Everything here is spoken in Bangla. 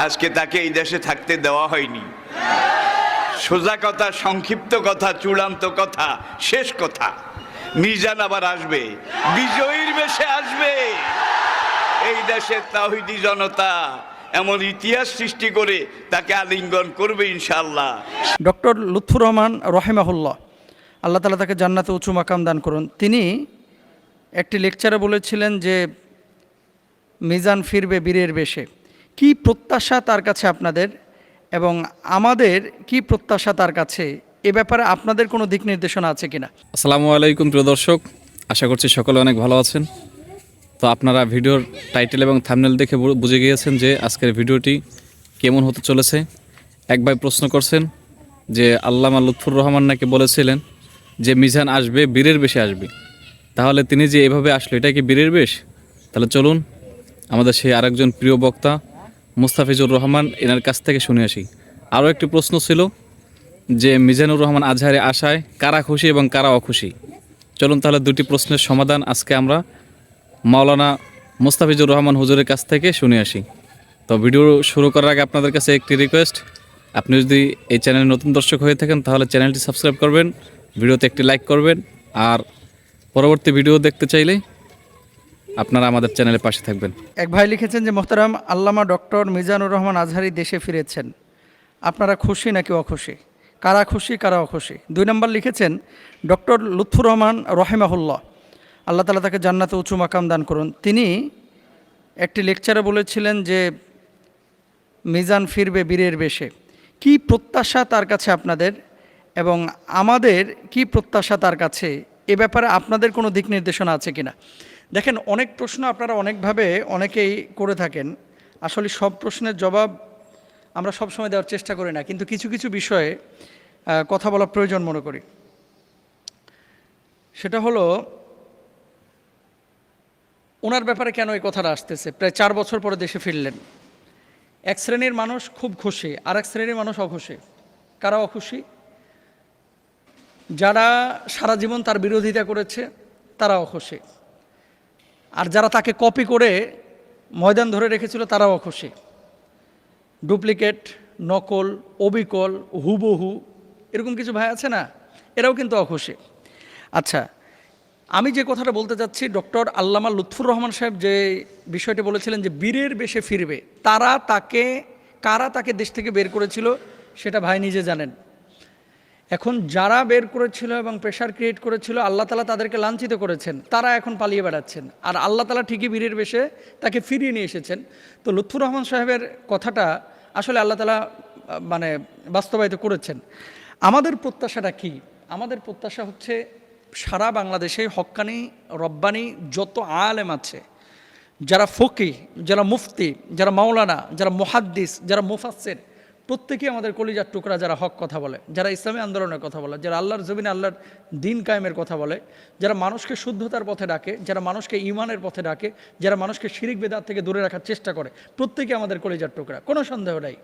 আজকে তাকে এই দেশে থাকতে দেওয়া হয়নি। সোজা কথা, সংক্ষিপ্ত কথা, চূড়ান্ত কথা, শেষ কথা, মিজান আবার আসবে, বিজয়ীর বেশে আসবে। এই দেশের তাওহীদি জনতা এমন ইতিহাস সৃষ্টি করে তাকে আলিঙ্গন করবে ইনশাআল্লাহ। ডক্টর লুৎফুর রহমান রহিমাহুল্লাহ, আল্লাহ তাআলা তাকে জান্নাতে উঁচু মাকাম দান করুন, তিনি একটি লেকচারে বলেছিলেন যে মিজান ফিরবে বীরের বেশে। কি প্রত্যাশা তার কাছে আপনাদের, এবং আমাদের কি প্রত্যাশা তার কাছে, এ ব্যাপারে আপনাদের কোনো দিক নির্দেশনা আছে কিনা? আসসালামু আলাইকুম প্রিয় দর্শক, আশা করছি সকলে অনেক ভালো আছেন। তো আপনারা ভিডিওর টাইটেল এবং থাম্বনেল দেখে বুঝে গিয়েছেন যে আজকের ভিডিওটি কেমন হতে চলেছে। এক ভাই প্রশ্ন করছেন যে আল্লামা লুৎফুর রহমান নাকি বলেছিলেন যে মিজান আসবে বীরের বেশে আসবে, তাহলে তিনি যে এভাবে আসলো এটা কি বীরের বেশ? তাহলে চলুন আমাদের সেই আরেকজন প্রিয় বক্তা মুস্তাফিজুর রহমান এনার কাছ থেকে শুনে আসি। আরও একটি প্রশ্ন ছিল যে মিজানুর রহমান আজহারে আসায় কারা খুশি এবং কারা অখুশি। চলুন তাহলে দুটি প্রশ্নের সমাধান আজকে আমরা মাওলানা মুস্তাফিজুর রহমান হুজুরের কাছ থেকে শুনে আসি। তো ভিডিও শুরু করার আগে আপনাদের কাছে একটি রিকোয়েস্ট, আপনি যদি এই চ্যানেলে নতুন দর্শক হয়ে থাকেন তাহলে চ্যানেলটি সাবস্ক্রাইব করবেন, ভিডিওতে একটি লাইক করবেন, আর পরবর্তী ভিডিও দেখতে চাইলে আপনারা আমাদের চ্যানেলের পাশে থাকবেন। এক ভাই লিখেছেন যে মোহতারাম আল্লামা ডক্টর মিজানুর রহমান আজহারি দেশে ফিরেছেন, আপনারা খুশি নাকি অখুশি? কারা খুশি কারা অখুশি? 2 নম্বর লিখেছেন ডক্টর লুৎফুর রহমান রহিমাহুল্লাহ, আল্লাহ তাআলা তাকে জান্নাতে উঁচু মাকাম দান করুন, তিনি একটি লেকচারে বলেছিলেন যে মিজান ফিরবে বীরের বেশে। কি প্রত্যাশা তার কাছে আপনাদের, এবং আমাদের কি প্রত্যাশা তার কাছে, এ ব্যাপারে আপনাদের কোনো দিক নির্দেশনা আছে কিনা? দেখেন, অনেক প্রশ্ন আপনারা অনেকভাবে অনেকেই করে থাকেন। আসলে সব প্রশ্নের জবাব আমরা সবসময় দেওয়ার চেষ্টা করি না, কিন্তু কিছু কিছু বিষয়ে কথা বলা প্রয়োজন মনে করি। সেটা হলো ওনার ব্যাপারে কেন এই কথাটা আসতেছে। প্রায় 4 বছর পরে দেশে ফিরলেন। এক শ্রেণীর মানুষ খুব খুশি, আর এক শ্রেণীর মানুষ অখুশি। কারা অখুশি? যারা সারা জীবন তার বিরোধিতা করেছে তারা অখুশি, আর যারা তাকে কপি করে ময়দান ধরে রেখেছিল তারাও অখুশি। ডুপ্লিকেট, নকল, অবিকল, হুবহু এরকম কিছু ভাই আছে না, এরাও কিন্তু অখুশি। আচ্ছা, আমি যে কথাটা বলতে চাচ্ছি, ডক্টর আল্লামা লুৎফুর রহমান সাহেব যে বিষয়টি বলেছিলেন যে বীরের বেশে ফিরবে, কারা তাকে দেশ থেকে বের করেছিল সেটা ভাই নিজে জানেন। এখন যারা বের করেছিল এবং প্রেশার ক্রিয়েট করেছিল, আল্লাহ তাআলা তাদেরকে লাঞ্ছিত করেছেন, তারা এখন পালিয়ে বেড়াচ্ছেন, আর আল্লাহ তাআলা ঠিকই বীরের বেশে তাকে ফিরিয়ে নিয়ে এসেছেন। তো লুৎফুর রহমান সাহেবের কথাটা আসলে আল্লাহ তাআলা বাস্তবায়িত করেছেন। আমাদের প্রত্যাশাটা কি? আমাদের প্রত্যাশা হচ্ছে সারা বাংলাদেশে হক্কানি রব্বানি যত আলেম আছে, যারা ফকিহ, যারা মুফতি, যারা মাওলানা, যারা মুহাদ্দিস, যারা মুফাসসির, প্রত্যেকেই আমাদের কলিজার টুকরা, যারা হক কথা বলে, যারা ইসলামী আন্দোলনের কথা বলে, যারা আল্লাহর জমিনে আল্লাহর দিন কায়েমের কথা বলে, যারা মানুষকে শুদ্ধতার পথে ডাকে, যারা মানুষকে ঈমানের পথে ডাকে, যারা মানুষকে শিরিক বিদআত থেকে দূরে রাখার চেষ্টা করে, প্রত্যেকেই আমাদের কলিজার টুকরা, কোনো সন্দেহ নাই।